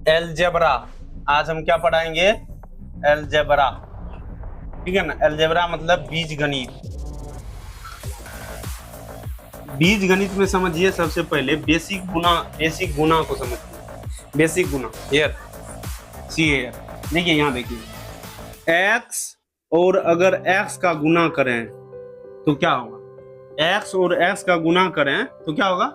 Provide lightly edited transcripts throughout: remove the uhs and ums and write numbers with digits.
Algebra. आज हम क्या पढ़ाएंगे? एलजेब्रा। ठीक है ना। एलजेब्रा मतलब बीज गणित। बीज गणित में समझिए सबसे पहले बेसिक गुना को समझिए। Basic Guna hair see here. देखिए यहाँ देखिए एक्स, और अगर एक्स का गुना करें तो क्या होगा? एक्स और एक्स का गुना करें तो क्या होगा?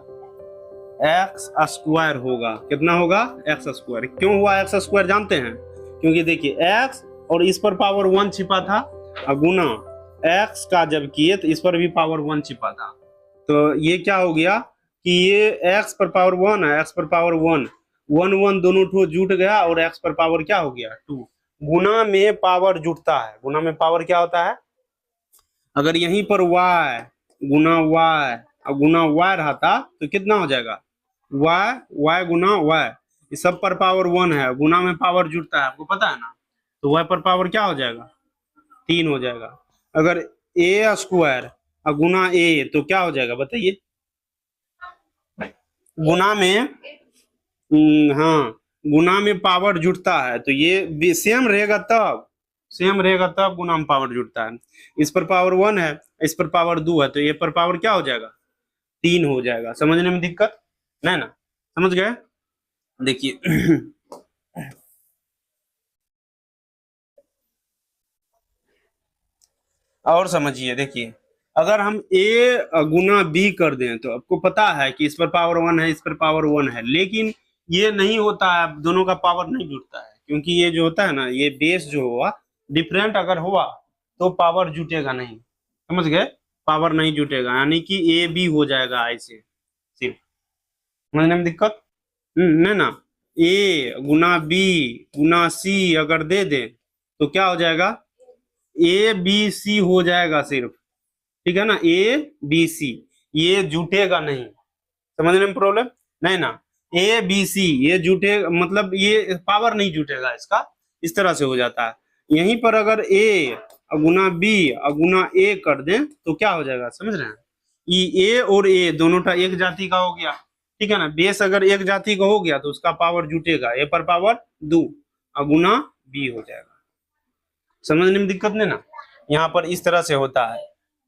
एक्स स्क्वायर होगा। कितना होगा? X square. क्यों हुआ एक्स स्क्वायर जानते हैं? क्योंकि देखिए एक्स और इस पर पावर 1 छिपा था, और गुना एक्स का जब किए तो इस पर भी पावर 1 छिपा था। तो ये क्या हो गया कि ये एक्स पर पावर 1 है, एक्स पर पावर 1 1 1 दोनों ठो जुट गया, और एक्स पर पावर क्या हो गया? 2। गुना में पावर जुटता है। गुना में पावर क्या होता है? अगर यहीं पर y गुना y और गुना y रहता तो कितना हो जाएगा? y गुना y। इस सब पर पावर 1 है, गुना में पावर जुटता है, आपको पता है ना। तो y पर पावर क्या हो जाएगा? 3 हो जाएगा। अगर a स्क्वायर और गुना a तो क्या हो जाएगा बताइए? गुना में हाँ, गुना में पावर जुटता है तो ये सेम रहेगा तब गुना में पावर जुटता है। इस पर पावर 1 है, इस पर पावर 2 है, तो ये पर पावर क्या हो जाएगा? 3 हो जाएगा। समझने में दिक्कत नहीं ना? समझ गए? देखिए और समझिए। देखिए अगर हम a गुना b कर दें तो आपको पता है कि इस पर पावर 1 है, इस पर पावर 1 है, लेकिन ये नहीं होता है, दोनों का पावर नहीं जुड़ता है। क्योंकि ये जो होता है ना, ये बेस जो हुआ डिफरेंट अगर हुआ तो पावर जुटेगा नहीं। समझ गए? पावर नहीं जुटेगा, यानी कि a b हो जाएगा ऐसे सिर्फ। समझने में दिक्कत नहीं ना? a Guna b Guna c अगर दे दें तो क्या हो जाएगा? ए बी सी हो जाएगा सिर्फ। ठीक है ना? ए बी सी, ये जुटेगा नहीं। समझने में प्रॉब्लम नहीं ना? ए बी सी ये जुटे मतलब ये पावर नहीं जुटेगा इसका, इस तरह से हो जाता है। यहीं पर अगर ए गुना बी गुना ए कर दें तो क्या हो जाएगा? समझ रहे हैं? ये ए और ए दोनों का एक जाति का हो गया। ठीक है ना? बेस अगर एक जाति का हो गया तो उसका पावर जुटेगा, ए पर पावर 2 गुना बी हो जाएगा। समझने में दिक्कत नहीं ना? यहाँ पर इस तरह से होता है।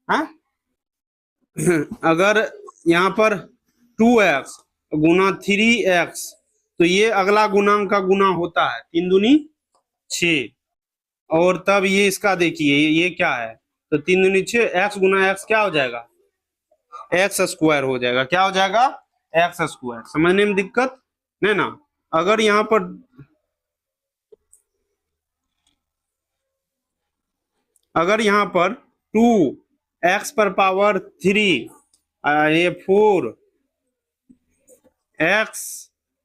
हाँ? अगर यहाँ पर 2x गुना 3x तो ये अगला गुणांक का गुना होता है, 3 दूनी 6। और तब ये इसका देखिए ये क्या है? तो 3 दूनी 6, x गुना x क्या हो जाएगा? एक्स स्क्वायर हो जाएगा। क्या हो जाएगा? X square. समझने में दिक्कत नहीं ना? अगर यहाँ पर टू एक्स पर पावर 3 ये 4 एक्स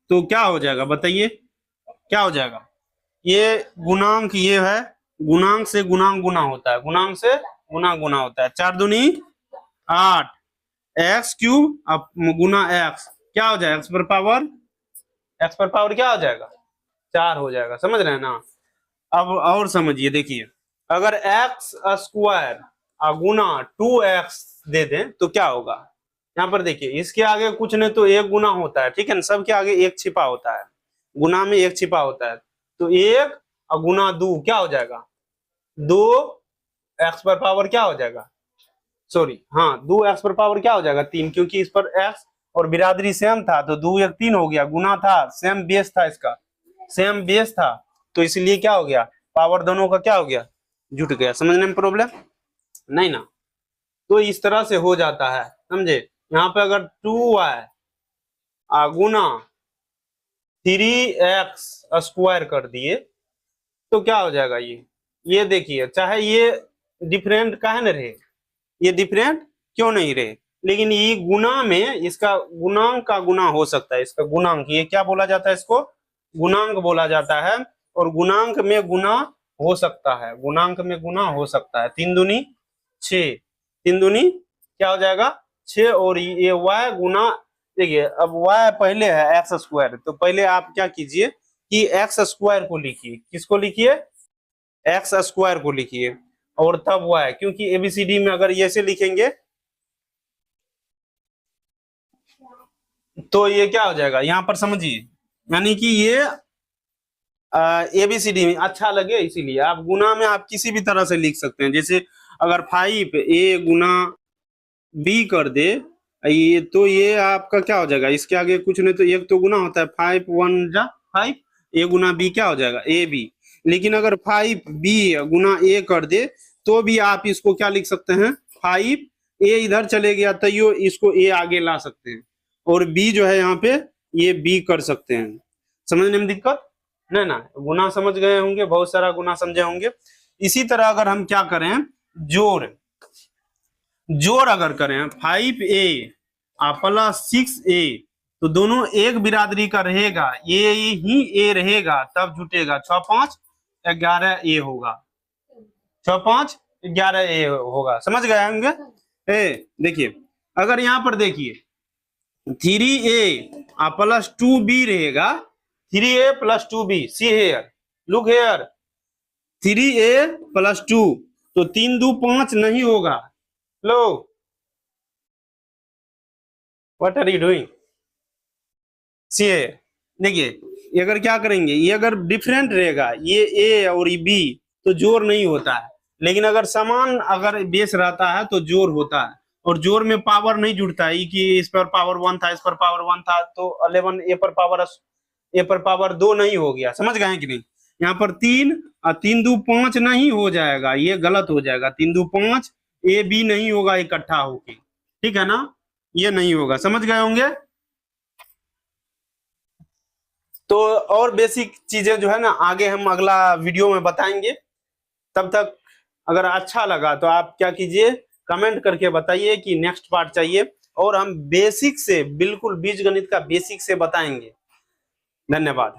तो क्या हो जाएगा बताइए? क्या हो जाएगा? ये गुणांक ये है, गुणांक से गुणांक गुना होता है, गुणांक से गुना गुना होता है। 4 दूनी 8 एक्स क्यूब अब गुना एक्स क्या हो जाएगा? एक्स पर पावर क्या हो जाएगा? 4 हो जाएगा। समझ रहे हैं ना? अब और समझिए। देखिए अगर एक्स स्क्वायर गुना 2x दे दें तो क्या होगा? यहाँ पर देखिए इसके आगे कुछ नहीं तो एक गुना होता है। ठीक है ना? सबके आगे एक छिपा होता है, गुना में एक छिपा होता है। तो एक गुना 2 क्या हो जाएगा? 2 एक्स पर पावर क्या हो जाएगा? सॉरी हाँ, 2 एक्स पर पावर क्या हो जाएगा? 3, क्योंकि इस पर एक्स और बिरादरी सेम था तो 2 1 3 हो गया। गुना था, सेम बेस था, इसका सेम बेस था, तो इसलिए क्या हो गया? पावर दोनों का क्या हो गया? जुट गया। समझने में प्रॉब्लम नहीं ना? तो इस तरह से हो जाता है। समझे? यहाँ पे अगर 2y गुना 3x स्क्वायर कर दिए तो क्या हो जाएगा? ये देखिए, चाहे ये डिफरेंट काहे न रहे, ये डिफरेंट क्यों नहीं रहे, लेकिन ये गुना में इसका गुणांक का गुना हो सकता है। इसका गुणांक ये क्या बोला जाता है? इसको गुणांक बोला जाता है। और गुणांक में गुना हो सकता है, गुणांक में गुना हो सकता है। 3 दूनी 6, 3 दूनी क्या हो जाएगा? 6। और ये y गुना, देखिए अब y पहले है एक्स स्क्वायर, तो पहले आप क्या कीजिए कि एक्स स्क्वायर को लिखिए। किसको लिखिए? एक्स स्क्वायर को लिखिए, और तब y, क्योंकि एबीसीडी में अगर ऐसे लिखेंगे तो ये क्या हो जाएगा? यहाँ पर समझिए, यानी कि ये ABCD में अच्छा लगे, इसीलिए आप गुना में आप किसी भी तरह से लिख सकते हैं। जैसे अगर 5A गुना B कर दे ये, तो ये आपका क्या हो जाएगा, इसके आगे कुछ नहीं तो एक तो गुना होता है, 5 1 जा 5, A गुना B क्या हो जाएगा AB। लेकिन अगर 5B गुना A कर दे तो भी आप इसको क्या लिख सकते हैं, 5A इधर चले गया तो यो इसको A आगे ला सकते हैं, और B जो है यहाँ पे ये B कर सकते हैं। समझने में दिक्कत नहीं ना, गुना समझ गए होंगे, बहुत सारा गुना समझे होंगे। इसी तरह अगर हम क्या करें, जोड़ अगर करें 5A प्लस 6A, तो दोनों एक बिरादरी का रहेगा, ये ही A रहेगा, तब जुटेगा 6 5 11A होगा, 6 5 11A होगा। समझ गए होंगे। देखिए अगर यहाँ पर देखिए 3A प्लस 2B रहेगा, 3A plus 2B, see here, look here, 3A plus 2, तो 3 2 5 नहीं होगा। लो what are you doing, see देखिए ये अगर क्या करेंगे, ये अगर डिफरेंट रहेगा, ये A और ये B, तो जोड़ नहीं होता है। लेकिन अगर समान अगर बेस रहता है तो जोड़ होता है, और जोड़ में पावर नहीं जुड़ता है कि इस पर पावर 1 था, इस पर पावर 1 था, तो 11 A पर पावर 2 नहीं हो गया। समझ गए कि नहीं, यहाँ पर 3 और 3 2 5 नहीं हो जाएगा, ये गलत हो जाएगा, 3 2 5 AB नहीं होगा इकट्ठा होके, ठीक है ना, ये नहीं होगा। समझ गए होंगे। तो और बेसिक चीजें जो है ना आगे हम अगला वीडियो में बताएंगे। तब तक अगर अच्छा लगा तो आप क्या कीजिए, कमेंट करके बताइए कि नेक्स्ट पार्ट चाहिए, और हम बेसिक से बिल्कुल बीजगणित का बेसिक से बताएंगे। धन्यवाद।